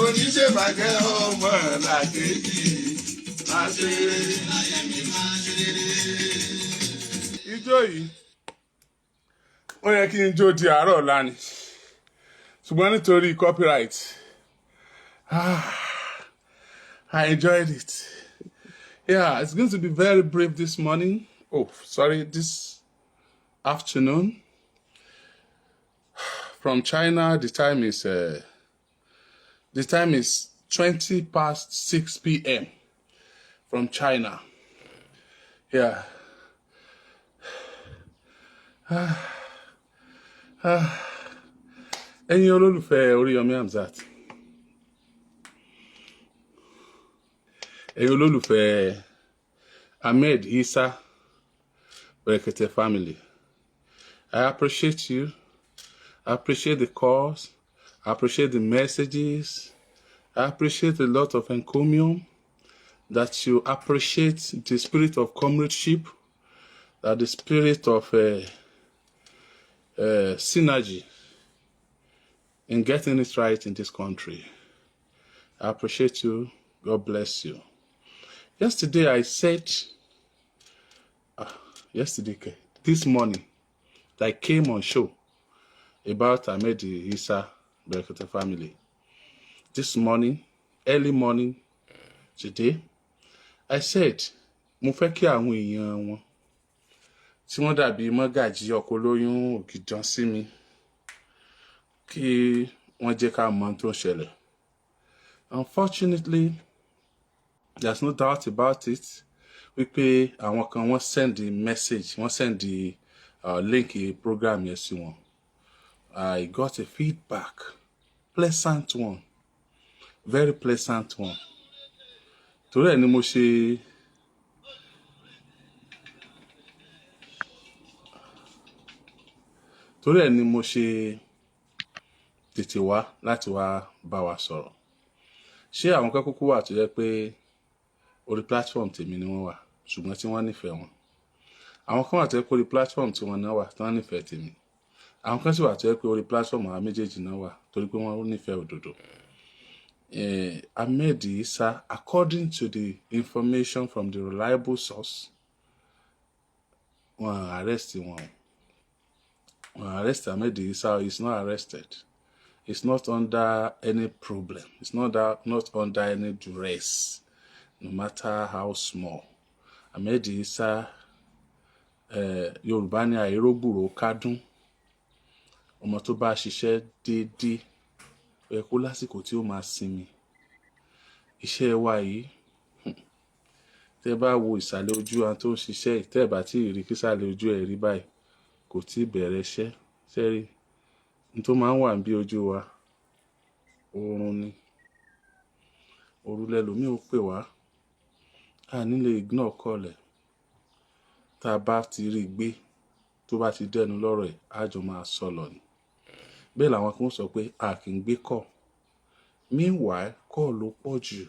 Oníṣèbàjẹ́ ọmọ làkejì máa ṣe. Ijó yìí ó yẹ kí n jó di àárọ̀ ọ̀la ni ṣùgbọ́n nítorí copyright I enjoyed it. Yeah, it's going to be very brief this morning. Oh, sorry, this afternoon. From China, the time is 20 past 6 p.m. from China. Yeah. Ẹ̀yin olólùfẹ́ Oriyomi Hazmat. Ẹ̀yin olólùfẹ́ Ahmed Isa, Berekete Family. I appreciate you. I appreciate the calls. I appreciate the messages. I appreciate a lot of encomium that you appreciate the spirit of comradeship, that the spirit of synergy in getting it right in this country. I appreciate you. God bless you. Yesterday I said, this morning, I came on show about Ahmed Isa, Berekete Family. This morning, early morning, today, I said, mo fẹ́ kí àwọn èèyàn wọn tí wọ́n dàbí mọ́gàjí ọkọ olóyún ògìdán sí mi kí wọ́n jẹ́ ká mọ̀ tó ń ṣẹlẹ̀. Unfortunately, there's no doubt about it. Wípé àwọn kan wọ́n send the message, wọ́n send the link program yẹn sí wọn. I got a feedback, pleasant one, very pleasant one. Torí ẹ̀ ni mo ṣe tètè wá láti wá bá wa sọ̀rọ̀. Ṣé àwọn kan kúkú wà tó jẹ́ pé orí platform tèmi ni wọ́n wà ṣùgbọ́n tí wọ́n nífẹ̀ẹ́ wọn. Àwọn kan wà tó jẹ́ pé orí platform tí wọ́n náà wà tí wọ́n nífẹ̀ẹ́ tèmi. Àwọn kan sì wà tó jẹ́ pé orí platform àwọn méjèèjì náà wà torí pé wọ́n nífẹ̀ẹ́ òdodo. Ahmed Isa, according to the information from the reliable source, wọ́n arrest Ahmed Isa. He's not arrested. It's not under any problem. It's not under any duress, no matter how small. Ahmed Isa, Yorùbá ní àìrógbùrò kádùn. Ọmọ tó bá ṣiṣẹ́ déédéé, ó yẹ kó lásìkò tí ó máa sinmi. Iṣẹ́ wa yìí, tẹ́ bá wo ìsàlẹ̀ ojú àwọn tó ń ṣiṣẹ́, tẹ́ bá tí rí kí ìsàlẹ̀ ojú ẹ̀ rí báyìí, kò tí bẹ̀rẹ̀ iṣẹ́. Sẹ́rí, ní tó máa ń wà bí ojú wa, oorun ni. Òru lẹlòmíì ó pè wá. A ní lè ignore call ẹ̀. Tá a bá ti rí gbé, tó bá ti dẹnu lọ́rọ̀ ẹ̀, a jọ máa sọ lọ ni. Bẹ́ẹ̀ làwọn kan sọ pé a kì í gbé call. Meanwhile, call ló pọ̀ jù.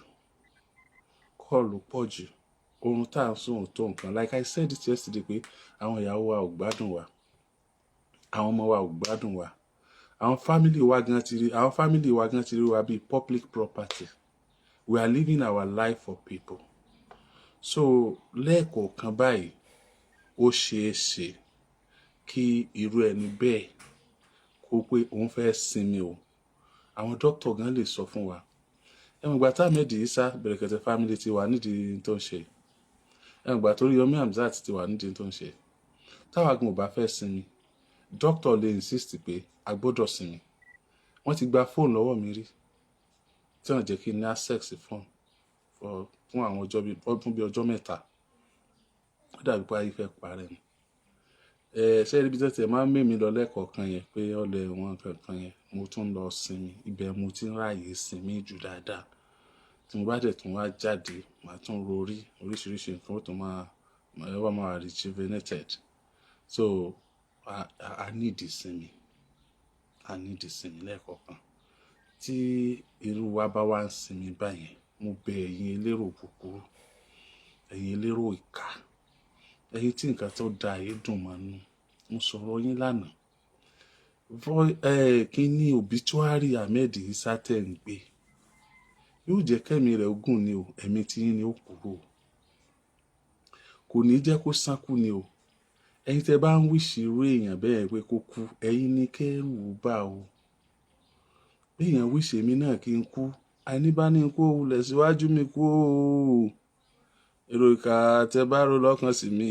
Oorun tá à ń sùn ò tó nǹkan. Like I said it yesterday pé àwọn ìyàwó wa ò gbádùn wa. Àwọn ọmọ wa ò gbádùn wa. Àwọn family wa gan ti rí wa bí public property. We are living our life for people. So lẹ́ẹ̀kọ̀ọ̀kan báyìí, ó ṣeé ṣe kí irú ẹni bẹ́ẹ̀ kó pé òun fẹ́ sinmi o. Àwọn doctor gan lè sọ fún wa. Ìgbà tá Ahmed Isa Berekete Family ti wà nídìí tó ń ṣe. Ìgbà tó Oriyomi Hazmat ti wà nídìí tó ń ṣe. Táwa gan ò bá fẹ́ sinmi, doctor lè insist pé a gbọ́dọ̀ sinmi. Wọ́n ti gba fóònù lọ́wọ́ mi rí tí wọ́n jẹ́ kí n ní access fún àwọn ọjọ́ mẹ́ta. Ó dàbí pé ayé fẹ́ parẹ́ ni. Ṣé ibi tó tiẹ̀ máa ń mẹ́mi lọ lẹ́kọ̀ọ̀kan yẹn pé ọ̀lẹ́ wọn kankan yẹn, mo tún lọ sinmi. Ibẹ̀ mo ti ń ráàyè sinmi jù dáadáa. Tí mo bá dẹ̀ tún wá jáde, màá tún rorí oríṣiríṣi nǹkan ó tún máa rejuvenated. So I need ìsinmi. Lẹ́kọ̀ọ̀kan. Tí irú wa bá wá ń sinmi báyẹn, mo bẹ̀ ẹ̀yin elérò búburú, ẹ̀yin elérò ìkà, ẹ̀yin tí nǹkan tó da yìí dùn mọ́ nú. Mo sọ̀rọ̀ yín lánàá. kí ni Obituary Ahmed Isa tẹ̀ ń gbé yóò jẹ́ kẹ́mi rẹ̀ ogún ni o, ẹ̀mí tí yín ni ó kúrò, kò ní jẹ́ kó sánkú ni o. Ẹ̀yin tẹ́ bá ń wíṣì irú èèyàn bẹ́ẹ̀ pé kó kú, ẹ̀yin ni kẹ́rù bá o. Bí èèyàn wíṣì èmi náà kí n kú, àìní bá ní kú òwúlẹ̀ síwájú mi kú o. Èrò ìkà tẹ́ bá rò lọ́kàn sí mi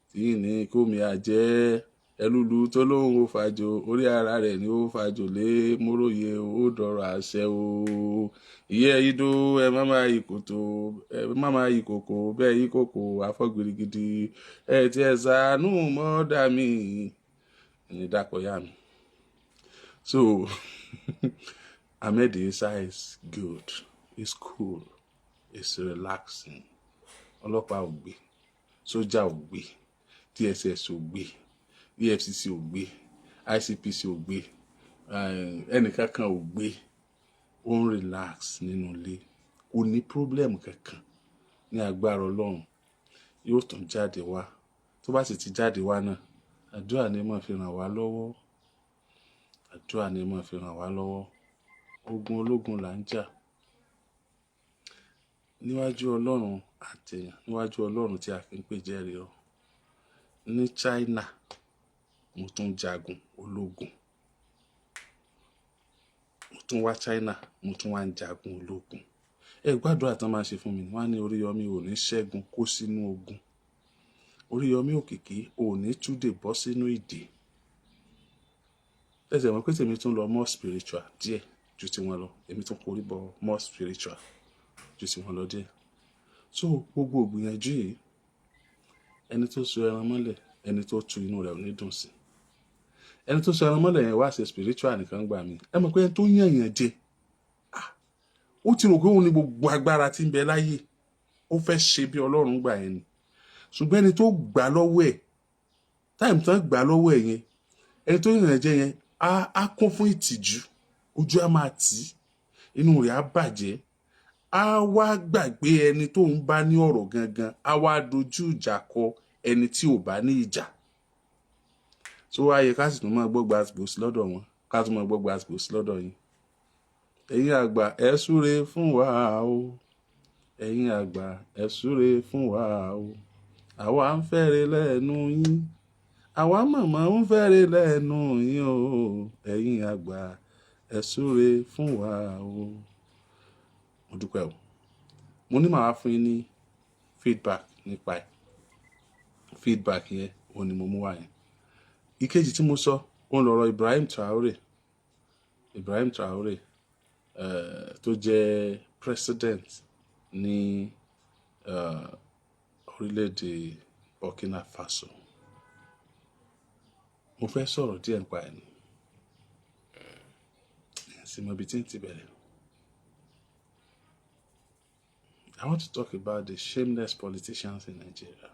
tí yín ni kó mi àjẹ́. Ẹlúlu tó lóhùn ó fàjò, orí ara rẹ̀ ni ó fàjò lé, móróye ó dọ̀rọ̀ àṣẹ o. Ìyẹ́ ìdó ẹ má máa yí kòtò, ẹ má máa yí kòkò, bẹ́ẹ̀ yí kòkò àfọ́gbìrìgìdì, ẹ ti ẹ̀ ṣàánú mọ́dà mi, ní dàpọ̀ yá mi. So Ahmed Isa is good, it's cool, it's relaxing. Ọlọ́pàá ò gbé, sójà ò gbé, DSS ò gbé, EFCC ò gbé, ICPC ò gbé, ẹnìkankan ò gbé. Ó ń relax nínú ilé, kò ní problem kankan. Ní agbára Ọlọ́run yóò tún jáde wá, tó bá sì ti jáde wá náà, àdúrà ni máa fi ràn wá lọ́wọ́, àdúrà ni máa fi ràn wá lọ́wọ́. Ogun ológun là ń jà níwájú Ọlọ́run àtẹ̀yàn, níwájú Ọlọ́run tí a fi ń pè jẹ́rìí ọ. Ní China mo tún jagun ológun, mo tún wá China mo tún wá ń jagun ológun. Ẹ gbàdúrà tán máa ṣe fún mi, wọ́n á ní Oríyọmí ò ní ṣẹ́gun kó sínú ogun, Oríyọmí òkìkí ò ní túdè bọ́ sínú ìdè. Ẹsẹ̀ mọ̀ pé tèmi tún lọ more spiritual díẹ̀ ju tiwọn lọ, èmi tún korí bọ more spiritual ju tiwọn lọ díẹ̀. So gbogbo ògbìyànjú yìí, ẹni tó so ẹran mọ́lẹ̀, ẹni tó tu inú rẹ̀ ò ní dùn sí. Ẹni tó so ẹran mọ́lẹ̀ yẹn wá ṣe spiritual nìkan gbà mí. Ẹ mọ̀ pé ẹni tó yànyàn jẹ, ó ti rò pé òun ní gbogbo agbára tí ń bẹ láyé, ó fẹ́ ṣe bí Ọlọ́run gbà yẹn ni. Ṣùgbọ́n ẹni tó gbà lọ́wọ́ ẹ̀, táìmù tán gbà lọ́wọ́ ẹ̀ yẹn, ẹni tó yànyàn jẹ yẹn á kún fún ìtìjú, ojú á máa tì í, inú rẹ̀ á bàjẹ́, á wá gbàgbé ẹni tó ń bá ní ọ̀rọ̀ gangan, á wá dojú ìjà kọ ẹni tí ò bá ní ìjà. So ayé ká sì tún máa gbọ́ gbàgbòsí lọ́dọ̀ wọn, ká tún máa gbọ́ gbàgbòsí lọ́dọ̀ yín. Ẹ̀yin àgbà ẹ súre fún wa o, ẹ̀yin àgbà ẹ súre fún wa o, àwa ń fẹ́re lẹ́nu yín, àwa màmá ń fẹ́re lẹ́nu yín o, ẹ̀yin àgbà ẹ súre fún wa o. Mo dúpẹ́ o. Mo ní màá fún yín ní feedback nípa ẹ̀. Feedback yẹn òun ni mo mú wá yẹn. Ìkejì tí mo sọ òun lọ̀rọ̀ Ibrahim Traore tó jẹ́ president ní orílẹ̀-èdè Burkina Faso. Mo fẹ́ sọ̀rọ̀ díẹ̀ nípa ẹ̀ ni, sì mọ ibi tí ń ti bẹ̀rẹ̀. I want to talk about the shameless politicians in Nigeria.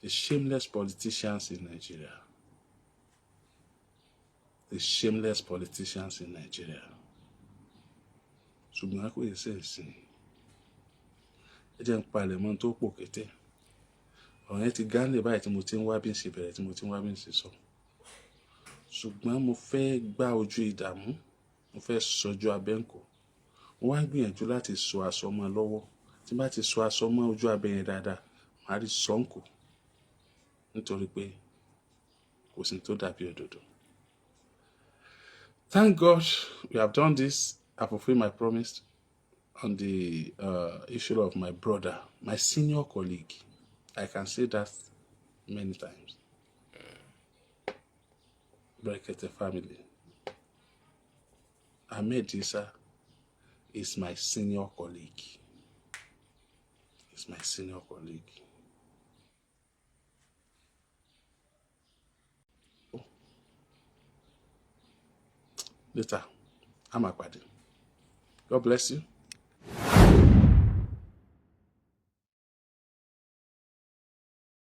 The shameless politicians in Nigeria. The shameless politicians in Nigeria. Ṣùgbọ́n kò yẹ sẹ́ẹ̀sìn. Ẹ jẹ́ ń palẹ̀ mọ́ tó pò kété. Ọ̀rọ̀ yẹn ti gánlẹ̀ báyìí tí mo ti ń wá bí ń ṣe bẹ̀rẹ̀, tí mo ti ń wá bí ń ṣe sọ. Ṣùgbọ́n mo fẹ́ gbá ojú ìdààmú, mo fẹ́ sọjú abẹ́ǹkò. Mo wá gbìyànjú láti so aṣọ mọ́ lọ́wọ́. Tí bá ti so aṣọ mọ́ ojú abẹ́ yẹn dáadáa, màá rí sọ́ǹkù. Nítorí pé kò sí tó dàbí òdodo. Thank God we have done this. I fulfilled my promise on the issue of my brother, my senior colleague. I can say that many times. Berekete Family. Ahmed Isa is my senior colleague. He's my senior colleague. Later, I'm a party. God bless you.